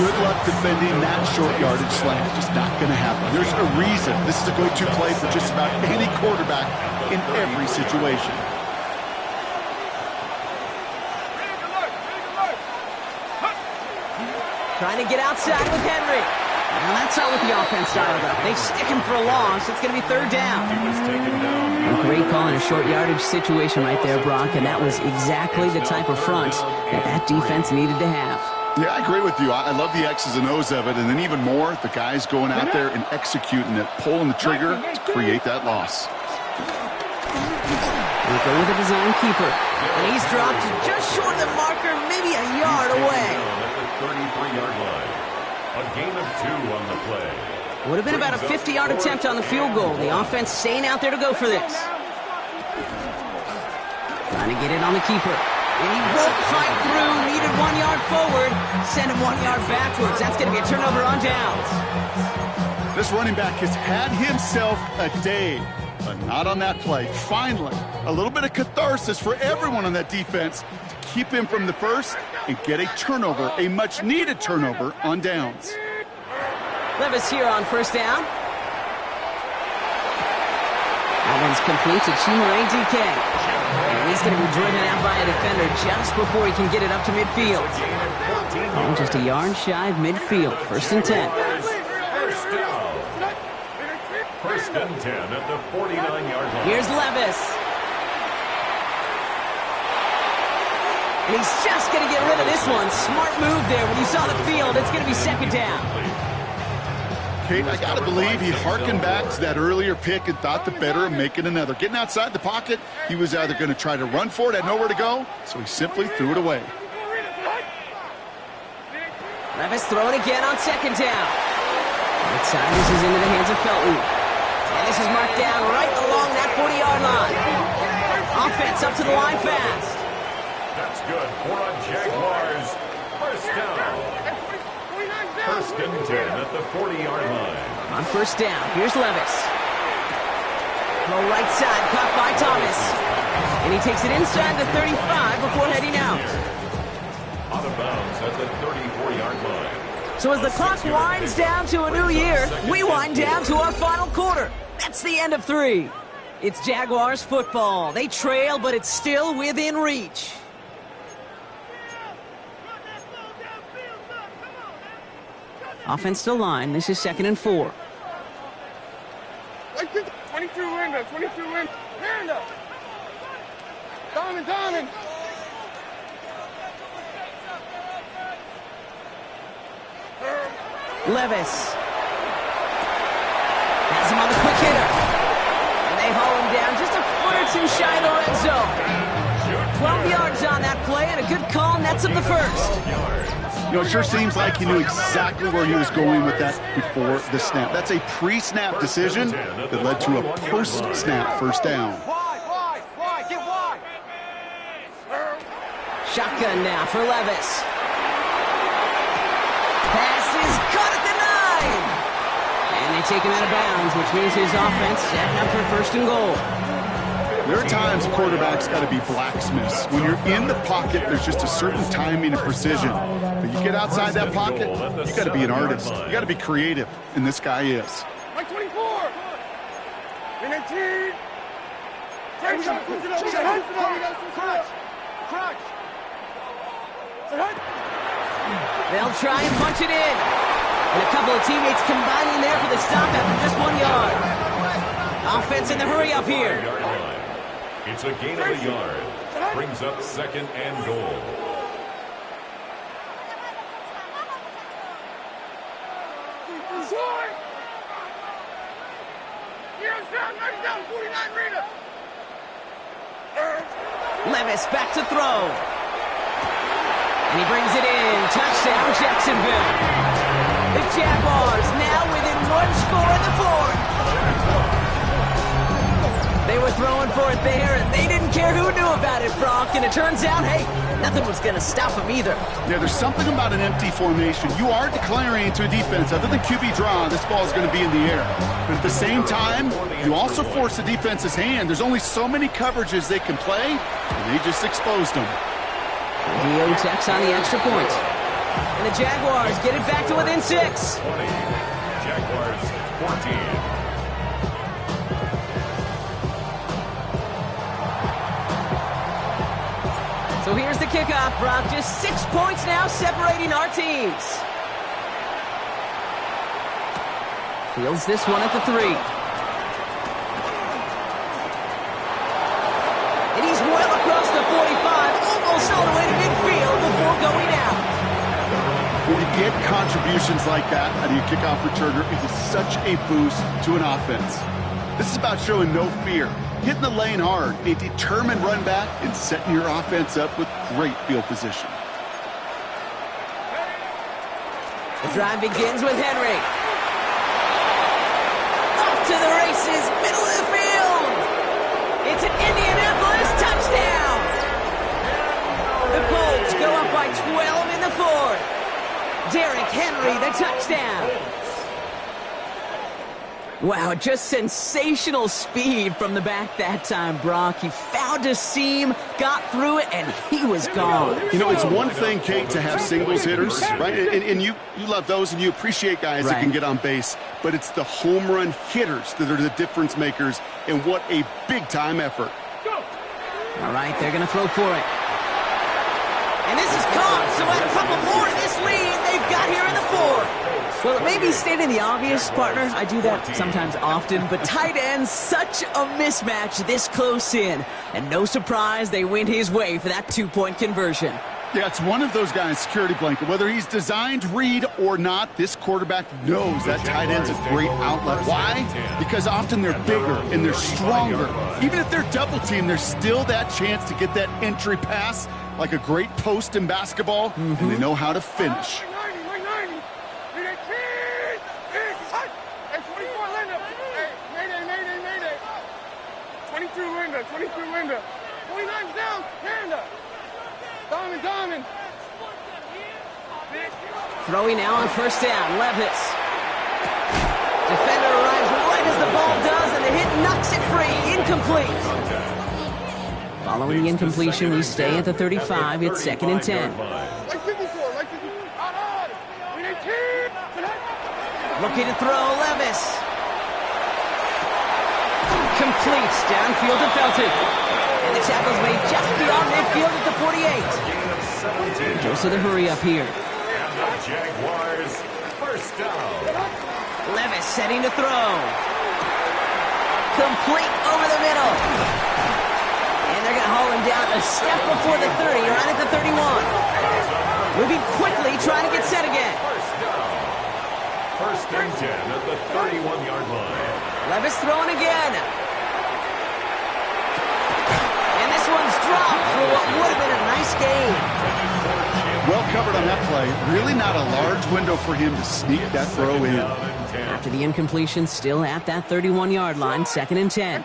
Good luck defending that short yardage slant. Just not going to happen. There's a reason this is a go-to play for just about any quarterback in every situation. Trying to get outside with Henry. Well, that's not what the offense dialed up. They stick him for a loss. It's going to be 3rd down. A great call in a short yardage situation right there, Brock, and that was exactly the type of front that defense needed to have. Yeah, I agree with you. I love the X's and O's of it, and then even more, the guys going out there and executing it, pulling the trigger to create that loss. We'll go with a design keeper, and he's dropped just short of the marker, maybe a yard away. At the 33-yard line. A gain of 2 on the play. Would have been about a 50-yard attempt on the field goal. The offense staying out there to go for this. Trying to get it on the keeper. And he won't fight through. Needed 1 yard forward. Send him 1 yard backwards. That's going to be a turnover on downs. This running back has had himself a day, but not on that play. Finally, a little bit of catharsis for everyone on that defense to keep him from the first and get a turnover, a much-needed turnover on downs. Levis here on 1st down. That one's complete to Chimere DK. And he's going to be driven out by a defender just before he can get it up to midfield. Oh, just a yard shy of midfield. 1st and 10. First and 10 at the 49-yard line. Here's Levis. And he's just going to get rid of this one. Smart move there. When you saw the field, it's going to be 2nd down. Kate, I got to believe he harkened back to that earlier pick and thought the better of making another. Getting outside the pocket, he was either going to try to run for it, had nowhere to go, so he simply threw it away. Levis throwing again on 2nd down. Outside, this is into the hands of Felton. And this is marked down right along that 40-yard line. Offense up to the line fast. That's good for a Jaguars. First down. 1st and 10 at the 40-yard line. On 1st down, here's Levis. Throw right side, caught by Thomas. And he takes it inside the 35 before heading out. Out of bounds at the 34-yard line. So as the clock winds down to a new year, we wind down to our final quarter. That's the end of 3. It's Jaguars football. They trail, but it's still within reach. Offense to line. This is 2nd and 4. 22 Linda, 22 Linda. Linda. Diamond. Levis. Has him on the quick hitter. And they haul him down just a foot or two shy of the red zone. 12 yards on that play, and a good call nets him the first. You know, it sure seems like he knew exactly where he was going with that before the snap. That's a pre-snap decision that led to a post-snap first down. Wide, get wide. Shotgun now for Levis. Pass is caught at the 9. And they take him out of bounds, which means his offense setting up for first and goal. There are times quarterbacks got to be blacksmiths. When you're in the pocket, there's just a certain timing and precision. But you get outside that pocket, you got to be an artist. You got to be creative, and this guy is. Like 24. And 18. Crunch. They'll try and punch it in. And a couple of teammates combining there for the stop after just 1 yard. Offense in the hurry up here. It's a gain of a yard. Brings up second and goal. Levis back to throw. And he brings it in. Touchdown, Jacksonville. The Jaguars now within one score in the fourth. They were throwing for it there, and they didn't care who knew about it, Brock. And it turns out, hey, nothing was going to stop them either. Yeah, there's something about an empty formation. You are declaring to a defense, other than QB draw, this ball is going to be in the air. But at the same time, you also force the defense's hand. There's only so many coverages they can play, and they just exposed them. Dio Tex on the extra point. And the Jaguars get it back to within 6. 20. Jaguars 14. So here's the kickoff, Brock. Just 6 points now separating our teams. Fields this one at the 3. And he's well across the 45, almost all the way to midfield before going out. When you get contributions like that out of your kickoff returner, it is such a boost to an offense. This is about showing no fear, hitting the lane hard, a determined run back, and setting your offense up with great field position. The drive begins with Henry. Off to the races, middle of the field. It's an Indianapolis touchdown. The Colts go up by 12 in the fourth. Derrick Henry, the touchdown. Wow, just sensational speed from the back that time, Brock. He found a seam, got through it, and he was gone. You know, it's one thing, Kate, to have singles hitters, right? And you love those, and you appreciate guys that can get on base. But it's the home run hitters that are the difference makers, and what a big-time effort. All right, they're going to throw for it. And this is caught, so add a couple more to this lead they've got here in the fourth. Well, it may be stating the obvious, partner. I do that sometimes often, but tight ends, such a mismatch this close in. And no surprise, they went his way for that 2-point conversion. Yeah, it's one of those guys' security blanket. Whether he's designed to read or not, this quarterback knows that tight end's a great outlet. Why? Because often they're bigger and they're stronger. Even if they're double teamed, there's still that chance to get that entry pass, like a great post in basketball, and they know how to finish. 22 Linda. 49's down. Panda. Diamond. Throwing now on first down. Levis. Defender arrives right as the ball does, and the hit knocks it free. Incomplete. Following the incompletion, we stay at the 35. It's 2nd and 10. Looking to throw, Levis. Completes downfield to Felton. And the tackle's made just beyond midfield at the 48. Goes to the hurry up here. And the Jaguars first down. Levis setting to throw. Complete over the middle. And they're going to haul him down a step before the 30, right at the 31. Moving quickly, trying to get set again. First and 10 at the 31-yard line. Levis throwing again. And this one's dropped for what would have been a nice game. Well covered on that play. Really not a large window for him to sneak that throw in. After the incompletion, still at that 31-yard line, second and 10.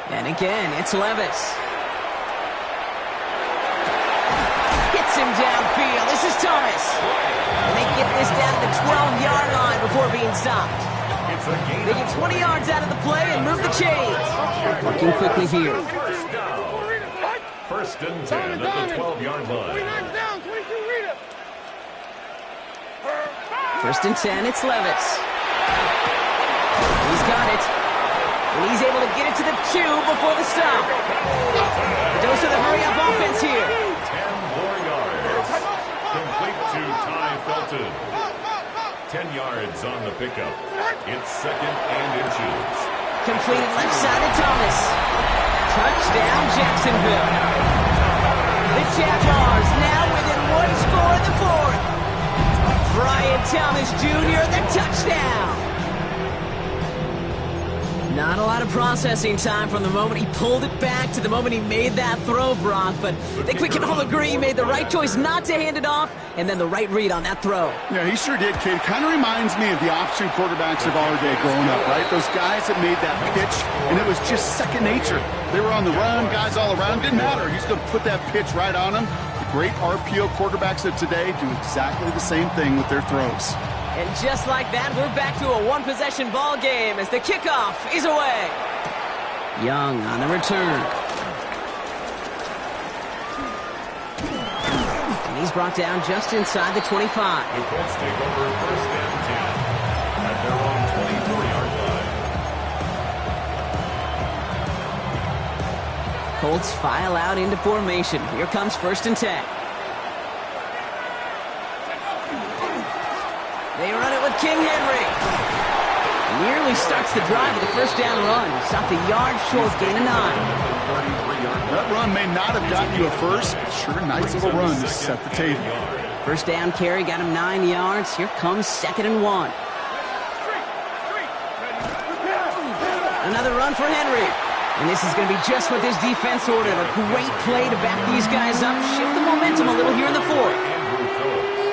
And again, it's Levis. Hits him downfield. This is Thomas. And they get this down to the 12-yard line before being stopped. They get 20 yards out of the play and move the chains. Working quickly here. First and 10 at the 12-yard line. First and 10, it's Levis. He's got it. And he's able to get it to the 2 before the stop. A dose of the hurry-up offense here. 10 more yards. Complete to Ty Felton. 10 yards on the pickup. It's second and inches. Completed left side to Thomas. Touchdown, Jacksonville. The Jaguars now within one score in the fourth. Brian Thomas Jr., the touchdown. Not a lot of processing time from the moment he pulled it back to the moment he made that throw, Brock. But I think we can all agree he made the right choice not to hand it off, and then the right read on that throw. Yeah, he sure did, kid. Kind of reminds me of the option quarterbacks of our day growing up, right? Those guys that made that pitch, and it was just second nature. They were on the run, guys all around. Didn't matter. He's going to put that pitch right on them. The great RPO quarterbacks of today do exactly the same thing with their throws. And just like that, we're back to a one-possession ball game as the kickoff is away. Young on the return. And he's brought down just inside the 25. The Colts take over first and 10 at their own 24-yard line. Colts file out into formation. Here comes first and 10. They run it with King Henry. Nearly starts the drive with a first down run. Stopped a yard short, gain of 9. That run may not have gotten you a first, but sure, nice little run to set the table. First down carry got him 9 yards. Here comes second and 1. Another run for Henry. And this is going to be just what this defense ordered. A great play to back these guys up. Shift the momentum a little here in the fourth.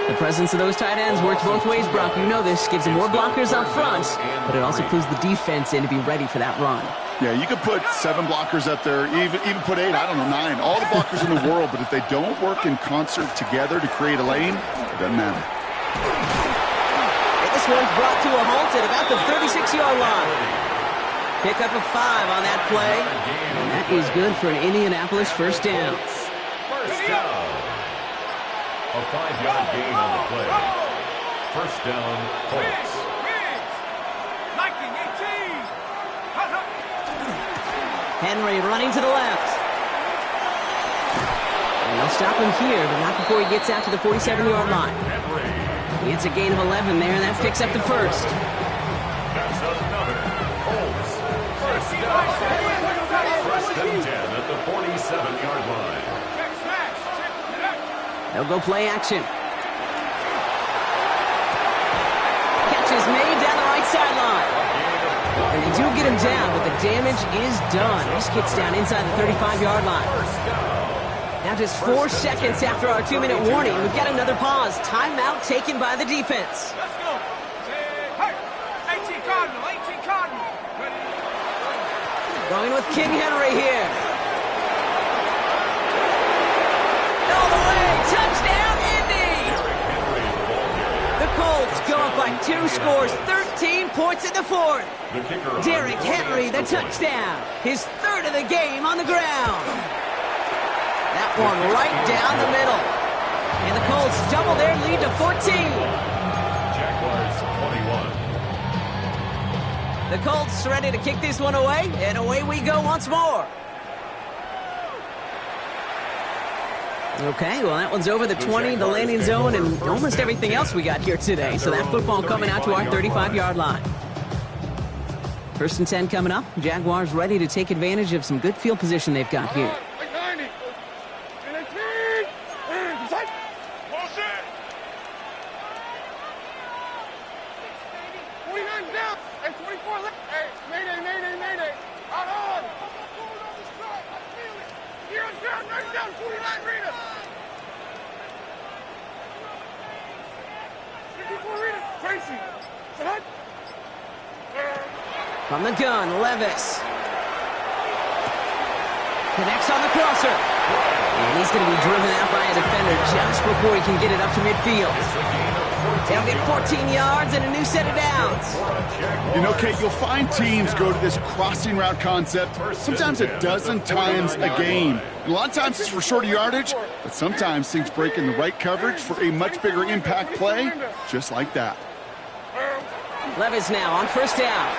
The presence of those tight ends works both ways, Brock. You know this. Gives them more blockers up front, but it also clues the defense in to be ready for that run. Yeah, you could put 7 blockers up there, even put 8, I don't know, 9. All the blockers in the world, but if they don't work in concert together to create a lane, it doesn't matter. And this one's brought to a halt at about the 36-yard line. Pick up a 5 on that play, and that is good for an Indianapolis first down. First down. A 5-yard gain on the play. First down, Colts. Henry running to the left. And they'll stop him here, but not before he gets out to the 47-yard line. He gets a gain of 11 there, and that picks up the first. That's another Colts. First down. First and 10 at the 47-yard line. They'll go play action. Catch is made down the right sideline. And they do get him down, but the damage is done. This gets down inside the 35-yard line. Now just 4 seconds after our 2-minute warning, we've got another pause. Timeout taken by the defense. Let's go. Hey, 18 Cardinal, 18 Cardinal. Going with King Henry here. All the way, touchdown, Indy! The Colts go up by 2 scores, 13 points in the fourth. Derrick Henry, the touchdown. His third of the game on the ground. That one right down the middle. And the Colts double their lead to 14. Jaguars 21. The Colts ready to kick this one away, and away we go once more. Okay, well, that one's over the 20, the landing zone, and almost everything else we got here today. So that football coming out to our 35-yard line. 1st and 10 coming up. Jaguars ready to take advantage of some good field position they've got here. 49 down. And 24 left. Hey, mayday. Out on. Here's down, right down, 49 Rita. 54 Rita. Tracy. Set. From the gun, Levis. Connects on the crosser. And he's going to be driven out by a defender just before he can get it up to midfield. They'll get 14 yards and a new set of downs. You know, Kate, you'll find teams go to this crossing route concept sometimes a dozen times a game. A lot of times it's for shorter yardage, but sometimes things break in the right coverage for a much bigger impact play, just like that. Levis now on 1st down.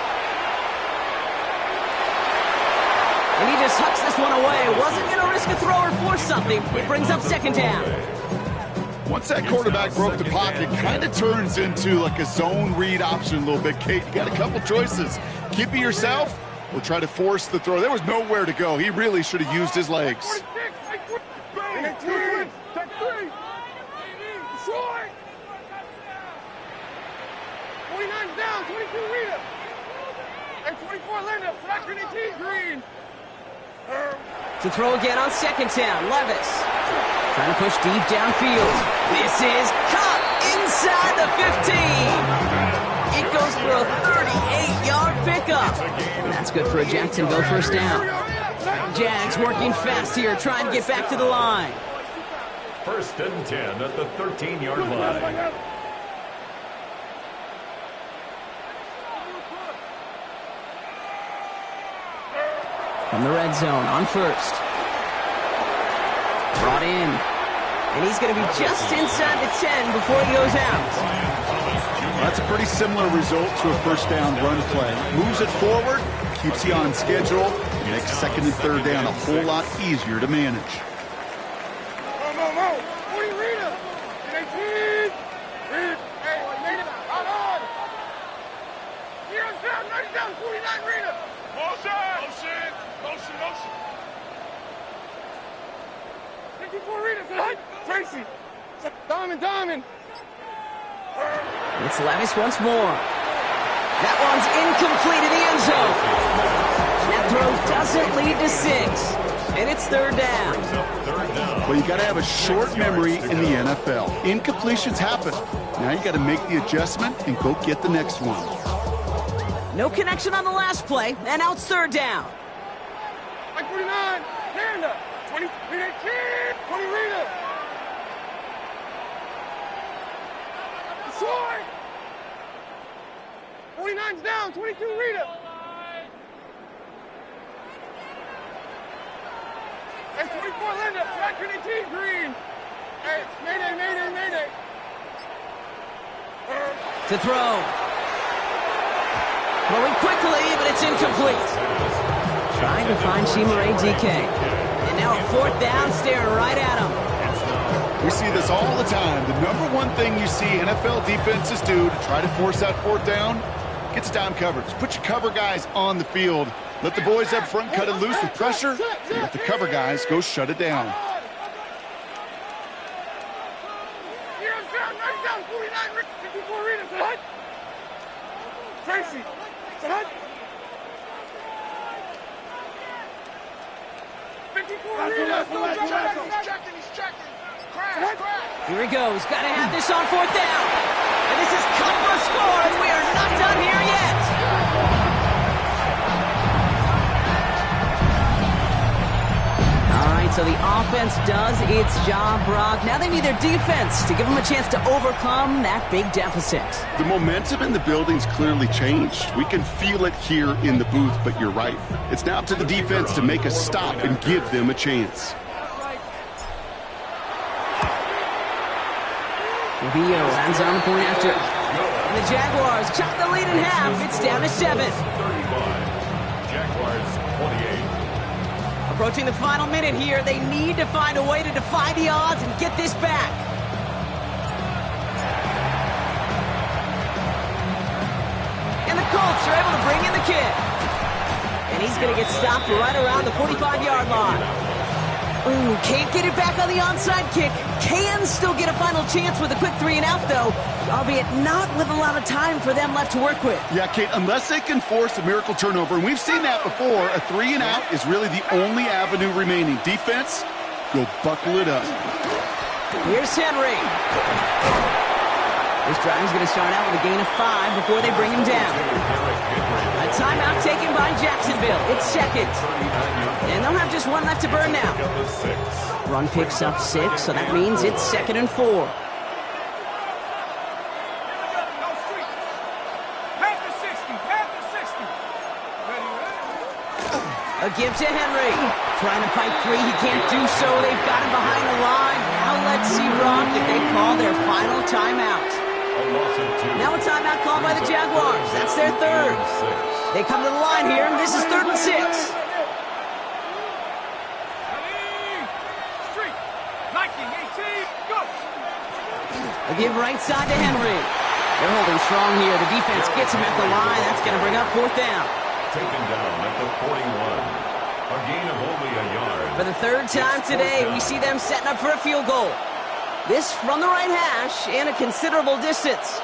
And he just hucks this one away. Wasn't going to risk a throw or force something. It brings up 2nd down. Once that quarterback broke the pocket, kind of turns into like a zone read option a little bit, Kate. You got a couple choices. Keep it yourself or try to force the throw. There was nowhere to go. He really should have used his legs. 49's down, 22 Rita. And 24 Linda, flat 18 Green. To throw again on 2nd down, Levis. Trying to push deep downfield. This is caught inside the 15. It goes for a 38-yard pickup. And that's good for a Jacksonville 1st down. Jags working fast here, trying to get back to the line. 1st and 10 at the 13-yard line. From the red zone on 1st. Brought in. And he's going to be just inside the 10 before he goes out. That's a pretty similar result to a 1st down run play. Moves it forward, keeps you on schedule, makes 2nd and 3rd down a whole lot easier to manage. Mo. 40 Rita. 18. Hey, out on. Here's down, 90 down, 49 Rita. Motion. 54 Rita, Tracy. Diamond. It's Levis once more. That one's incomplete in the end zone. That throw doesn't lead to 6. And it's 3rd down. Well, you got to have a short memory in the NFL. Incompletions happen. Now you got to make the adjustment and go get the next one. No connection on the last play, and now it's 3rd down. 49, Miranda, 20, 20 Rita. Short. 49's down, 22 Rita. And 24 Linda, flat 18 Green. Hey, mayday. To throw. Throwing quickly, but it's incomplete. Trying to find Chimere DK. And now a 4th down, staring right at him. We see this all the time. The number one thing you see NFL defenses do to try to force that 4th down, gets down coverage. Put your cover guys on the field. Let the boys up front cut it loose with pressure. And let the cover guys go shut it down. Here's down, 49, 54 Rita, Tracy, set. 54 Rita, he's checking. Crash. Here he goes. Got to have this on 4th down. And this is cut for a score, and we are not done here yet. All right, so the offense does its job, Brock. Now they need their defense to give them a chance to overcome that big deficit. The momentum in the building's clearly changed. We can feel it here in the booth, but you're right. It's now up to the defense to make a stop and give them a chance. Rubio lands on the point after. And the Jaguars chop the lead in half. It's down to 7. Jaguars 28. Approaching the final minute here. They need to find a way to defy the odds and get this back. And the Colts are able to bring in the kick. And he's going to get stopped right around the 45-yard line. Ooh, can't get it back on the onside kick. Can still get a final chance with a quick 3-and-out, though, albeit not with a lot of time for them left to work with. Yeah, Kate, unless they can force a miracle turnover, and we've seen that before, a 3-and-out is really the only avenue remaining. Defense, go buckle it up. Here's Henry. This drive is going to start out with a gain of 5 before they bring him down. A timeout taken by Jacksonville. It's second. And they'll have just one left to burn now. Run picks up 6, so that means it's 2nd and 4. A give to Henry. Trying to fight free. He can't do so. They've got him behind the line. Now let's see, Brock, if they call their final timeout. Now a timeout called by the Jaguars. That's their third. They come to the line here, and this is 3rd and 6. A give right side to Henry. They're holding strong here. The defense gets him at the line. That's going to bring up 4th down. Taken down at the 41. A gain of only a yard. For the 3rd time today, we see them setting up for a field goal. This from the right hash and a considerable distance.